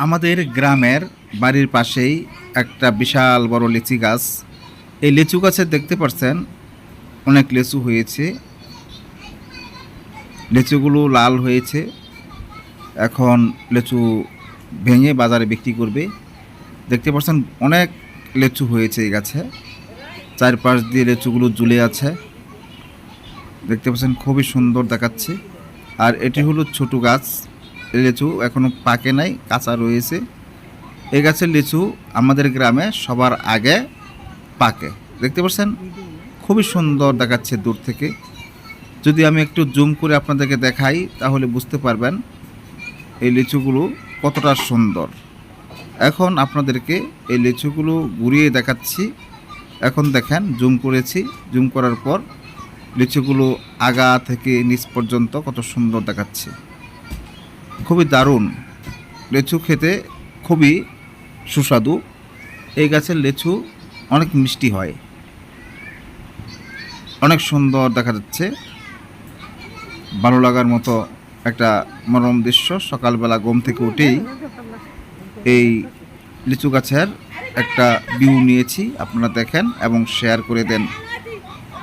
আমাদের গ্রামের বাড়ির পাশেই একটা বিশাল বড় লিচি গাছ। এই লিচু গাছে দেখতে পাচ্ছেন অনেক লিচু হয়েছে। লিচুগুলো লাল হয়েছে। এখন লিচু ভেঙে বাজারে বিক্রি করবে। দেখতে পাচ্ছেন অনেক লিচু হয়েছে এই গাছে। চারপাশ দিয়ে লিচুগুলো ঝুলে আছে। দেখতে পাচ্ছেন খুবই সুন্দর দেখাচ্ছে। আর এটি হলো ছোট গাছ। লিচু এখনো পাকে নাই, কাঁচা রয়েছে। এই গাছের লিচু আমাদের গ্রামে সবার আগে পাকে। দেখতে পাচ্ছেন খুবই সুন্দর দেখাচ্ছে দূর থেকে। যদি আমি একটু জুম করে আপনাদেরকে দেখাই তাহলে বুঝতে পারবেন এই লিচুগুলো কতটা সুন্দর। এখন আপনাদেরকে এই লিচুগুলো ঘুরিয়ে দেখাচ্ছি। এখন দেখেন জুম করেছি, জুম করার পর লিচুগুলো আগা থেকে নিচ পর্যন্ত কত সুন্দর দেখাচ্ছে। খুবই দারুণ। লিচু খেতে খুবই সুস্বাদু। এই গাছের লিচু অনেক মিষ্টি হয়, অনেক সুন্দর দেখা যাচ্ছে। ভালো লাগার মতো একটা মনোরম দৃশ্য। সকালবেলা ঘুম থেকে উঠেই এই লিচু গাছের একটা ভিউ নিয়েছি, আপনারা দেখেন এবং শেয়ার করে দেন।